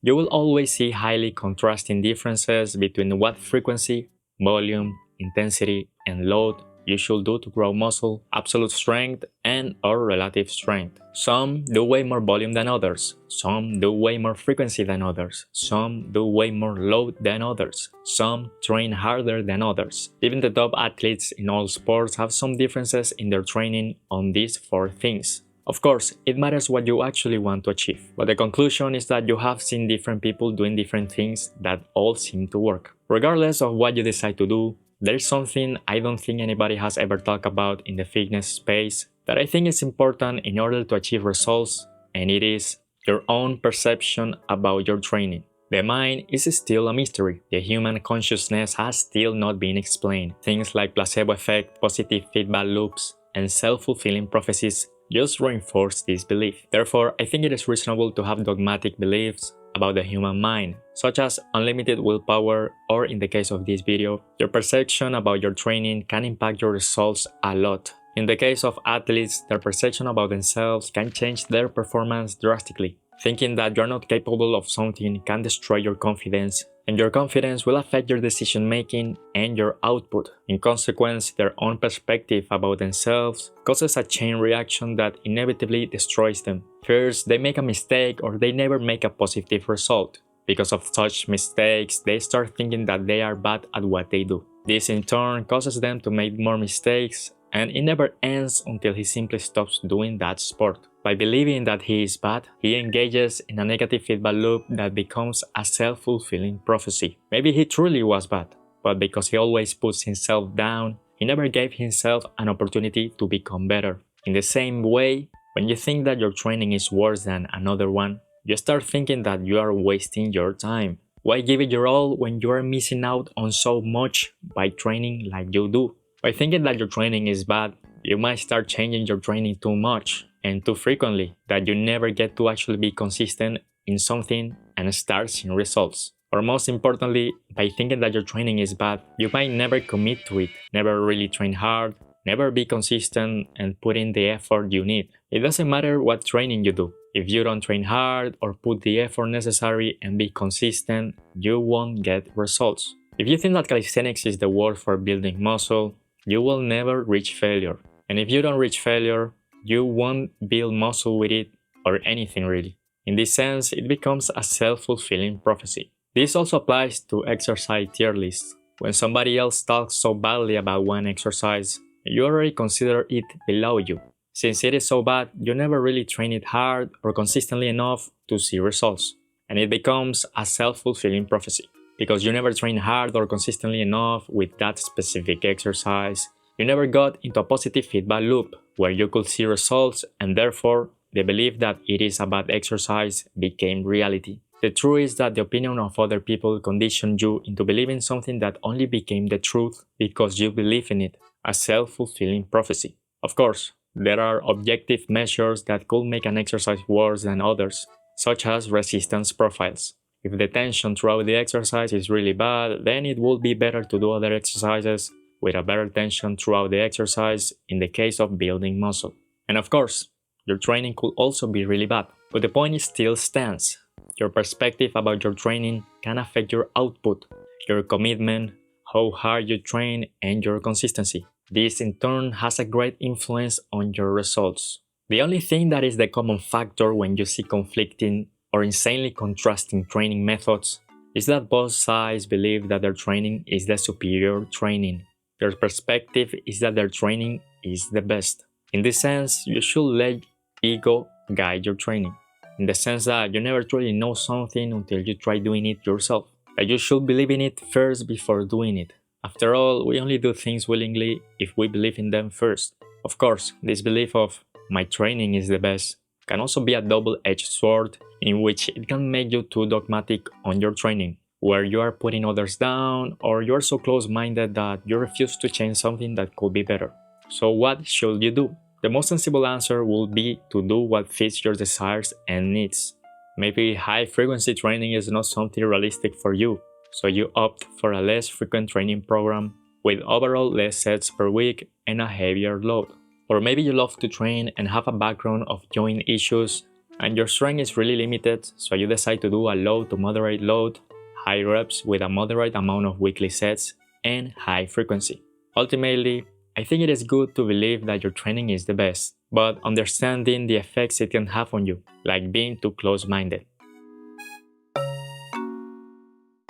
You will always see highly contrasting differences between what frequency, volume, intensity, and load you should do to grow muscle, absolute strength, and or relative strength. Some do way more volume than others, some do way more frequency than others, some do way more load than others, some train harder than others. Even the top athletes in all sports have some differences in their training on these four things. Of course, it matters what you actually want to achieve, but the conclusion is that you have seen different people doing different things that all seem to work. Regardless of what you decide to do, there's something I don't think anybody has ever talked about in the fitness space that I think is important in order to achieve results, and it is your own perception about your training. The mind is still a mystery. The human consciousness has still not been explained. Things like placebo effect, positive feedback loops, and self-fulfilling prophecies just reinforce this belief. Therefore, I think it is reasonable to have dogmatic beliefs about the human mind, such as unlimited willpower, or in the case of this video, your perception about your training can impact your results a lot. In the case of athletes, their perception about themselves can change their performance drastically. Thinking that you're not capable of something can destroy your confidence, and your confidence will affect your decision making and your output. In consequence, their own perspective about themselves causes a chain reaction that inevitably destroys them. First, they make a mistake or they never make a positive result. Because of such mistakes, they start thinking that they are bad at what they do. This in turn causes them to make more mistakes, and it never ends until he simply stops doing that sport. By believing that he is bad, he engages in a negative feedback loop that becomes a self-fulfilling prophecy. Maybe he truly was bad, but because he always puts himself down, he never gave himself an opportunity to become better. In the same way, when you think that your training is worse than another one, you start thinking that you are wasting your time. Why give it your all when you are missing out on so much by training like you do? By thinking that your training is bad, you might start changing your training too much and too frequently that you never get to actually be consistent in something and start seeing results. Or most importantly, by thinking that your training is bad, you might never commit to it, never really train hard, never be consistent and put in the effort you need. It doesn't matter what training you do. If you don't train hard or put the effort necessary and be consistent, you won't get results. If you think that calisthenics is the word for building muscle, you will never reach failure. And if you don't reach failure, you won't build muscle with it or anything really. In this sense, it becomes a self-fulfilling prophecy. This also applies to exercise tier lists. When somebody else talks so badly about one exercise, you already consider it below you. Since it is so bad, you never really train it hard or consistently enough to see results. And it becomes a self-fulfilling prophecy. Because you never train hard or consistently enough with that specific exercise, you never got into a positive feedback loop where you could see results, and therefore the belief that it is a bad exercise became reality. The truth is that the opinion of other people conditioned you into believing something that only became the truth because you believe in it, a self-fulfilling prophecy. Of course, there are objective measures that could make an exercise worse than others, such as resistance profiles. If the tension throughout the exercise is really bad, then it would be better to do other exercises with a better tension throughout the exercise in the case of building muscle. And of course, your training could also be really bad, but the point still stands. Your perspective about your training can affect your output, your commitment, how hard you train, and your consistency. This in turn has a great influence on your results. The only thing that is the common factor when you see conflicting or insanely contrasting training methods is that both sides believe that their training is the superior training. Their perspective is that their training is the best. In this sense, you should let ego guide your training. In the sense that you never truly know something until you try doing it yourself. That you should believe in it first before doing it. After all, we only do things willingly if we believe in them first. Of course, this belief of my training is the best can also be a double-edged sword in which it can make you too dogmatic on your training, where you are putting others down or you are so close-minded that you refuse to change something that could be better. So what should you do? The most sensible answer would be to do what fits your desires and needs. Maybe high-frequency training is not something realistic for you, so you opt for a less frequent training program with overall less sets per week and a heavier load. Or maybe you love to train and have a background of joint issues and your strength is really limited, so you decide to do a low to moderate load, high reps with a moderate amount of weekly sets, and high frequency. Ultimately, I think it is good to believe that your training is the best, but understanding the effects it can have on you, like being too close minded.